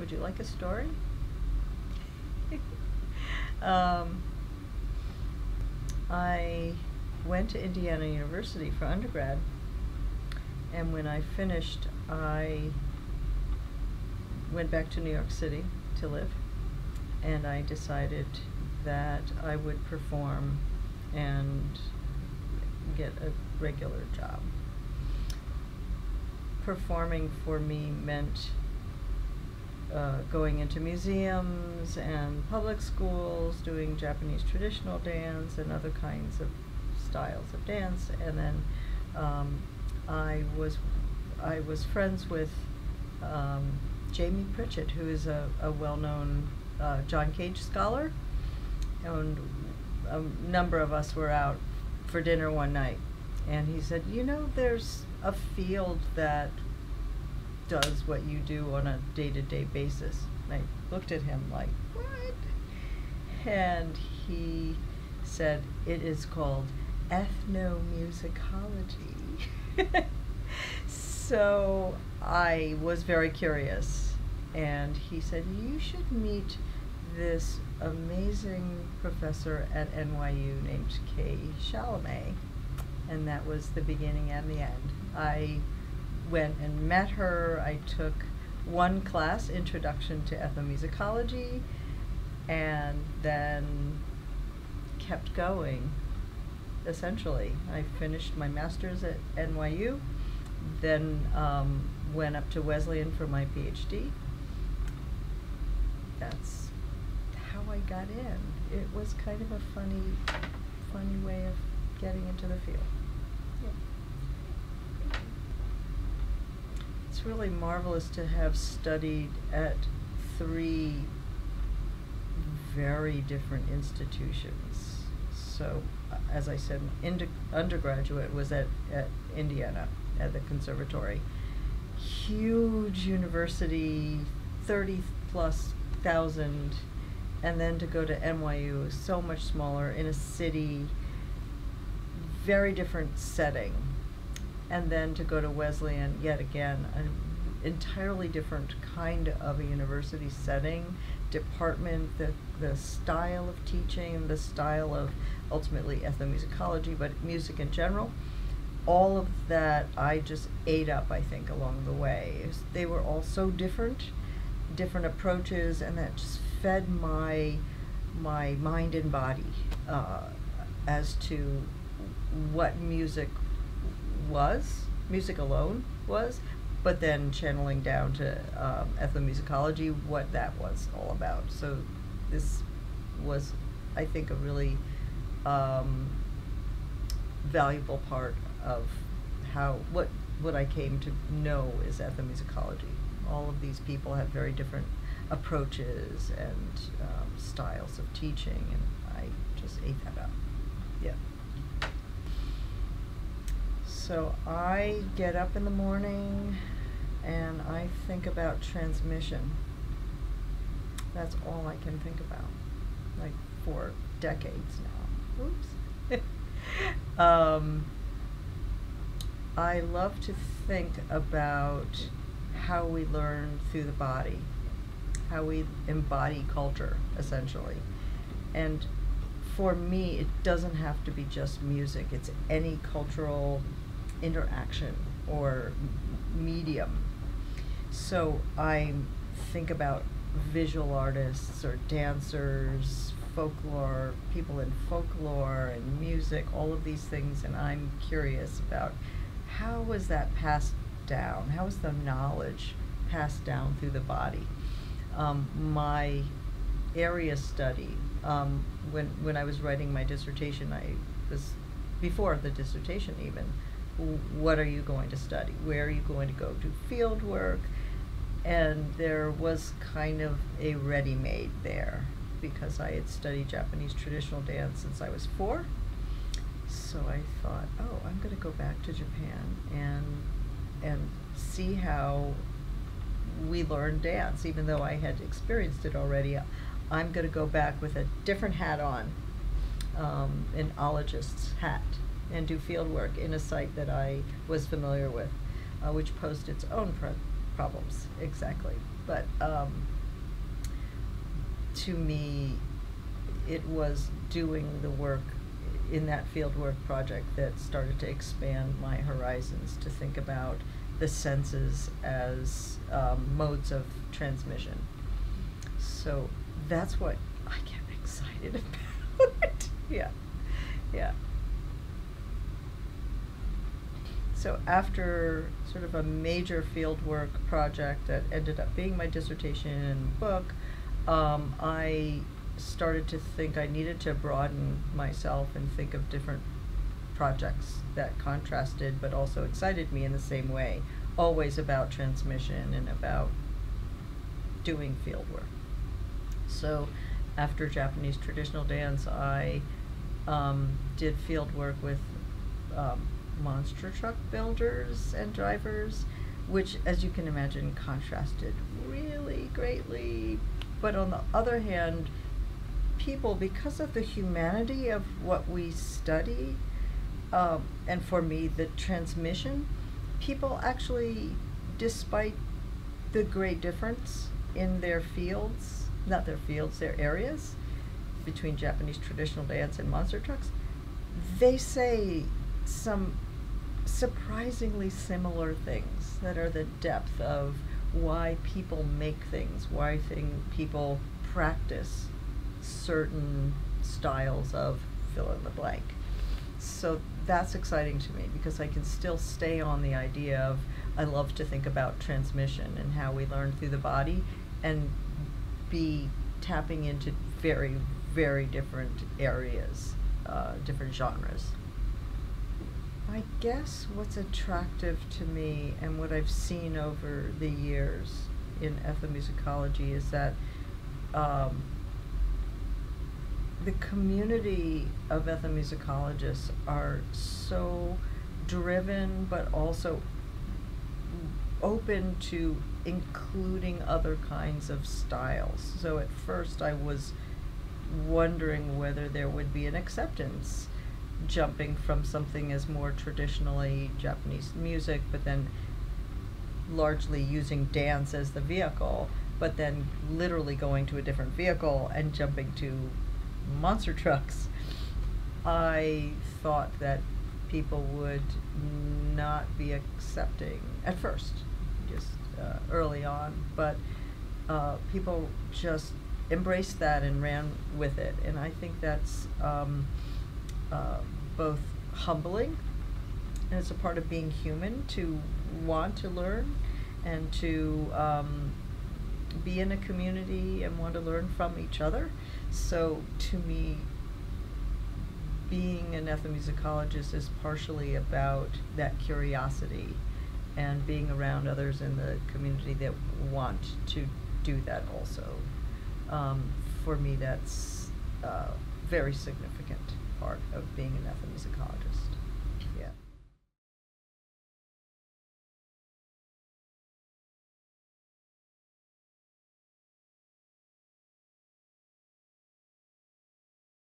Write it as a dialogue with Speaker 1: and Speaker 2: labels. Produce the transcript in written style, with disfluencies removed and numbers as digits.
Speaker 1: Would you like a story? I went to Indiana University for undergrad, and when I finished, I went back to New York City to live, and I decided that I would perform and get a regular job. Performing for me meant going into museums and public schools, doing Japanese traditional dance and other kinds of styles of dance, and then I was friends with Jamie Pritchett, who is a well-known John Cage scholar, and a number of us were out for dinner one night, and he said, you know, there's a field that does what you do on a day-to-day basis. And I looked at him like, what? And he said, it is called ethnomusicology. So I was very curious, and he said, you should meet this amazing professor at NYU named Kay Shelemay. And that was the beginning and the end. I went and met her. I took one class, Introduction to Ethnomusicology, and then kept going, essentially. I finished my master's at NYU, then went up to Wesleyan for my PhD. That's how I got in. It was kind of a funny way of getting into the field. It's really marvelous to have studied at 3 very different institutions. So, as I said, undergraduate was at Indiana, at the conservatory. Huge university, 30+ thousand, and then to go to NYU is so much smaller in a city, very different setting. And then to go to Wesleyan, yet again, an entirely different kind of a university setting, department, the style of teaching, the style of ultimately ethnomusicology, but music in general. All of that I just ate up, I think, along the way. They were all so different approaches, and that just fed my mind and body as to what music alone was, but then channeling down to ethnomusicology, what that was all about. So this was, I think, a really valuable part of what I came to know is ethnomusicology. All of these people have very different approaches and styles of teaching, and I just ate that up. Yeah. So I get up in the morning and I think about transmission. That's all I can think about, like for decades now. Oops. I love to think about how we learn through the body, how we embody culture, essentially. And for me, it doesn't have to be just music. It's any cultural interaction or medium. So I think about visual artists or dancers, folklore, people in folklore and music, all of these things, and I'm curious about how was that passed down? How was the knowledge passed down through the body? My area study, when I was writing my dissertation, before the dissertation even, what are you going to study? Where are you going to go do field work? And there was kind of a ready-made there, because I had studied Japanese traditional dance since I was 4. So I thought, oh, I'm going to go back to Japan and see how we learn dance. Even though I had experienced it already, I'm going to go back with a different hat on, an ologist's hat, and do field work in a site that I was familiar with, which posed its own problems, exactly. But to me, it was doing the work in that fieldwork project that started to expand my horizons to think about the senses as modes of transmission. So that's what I get excited about. Yeah. So after sort of a major fieldwork project that ended up being my dissertation and book, I started to think I needed to broaden myself and think of different projects that contrasted but also excited me in the same way, always about transmission and about doing fieldwork. So after Japanese traditional dance, I did fieldwork with monster truck builders and drivers, which, as you can imagine, contrasted really greatly. But on the other hand, people, because of the humanity of what we study, and for me, the transmission, people actually, despite the great difference in their fields, not their fields, their areas, between Japanese traditional dance and monster trucks, they say some surprisingly similar things that are the depth of why people make things, why people practice certain styles of fill in the blank. So that's exciting to me because I can still stay on the idea of, I love to think about transmission and how we learn through the body and be tapping into very, very different areas, different genres. I guess what's attractive to me and what I've seen over the years in ethnomusicology is that the community of ethnomusicologists are so driven but also open to including other kinds of styles. So at first I was wondering whether there would be an acceptance jumping from something as more traditionally Japanese music, but then largely using dance as the vehicle, but then literally going to a different vehicle and jumping to monster trucks. I thought that people would not be accepting at first, just early on, but people just embraced that and ran with it, and I think that's both humbling, and it's a part of being human to want to learn and to be in a community and want to learn from each other. So to me, being an ethnomusicologist is partially about that curiosity and being around others in the community that want to do that also. For me, that's a very significant part of being an ethnomusicologist.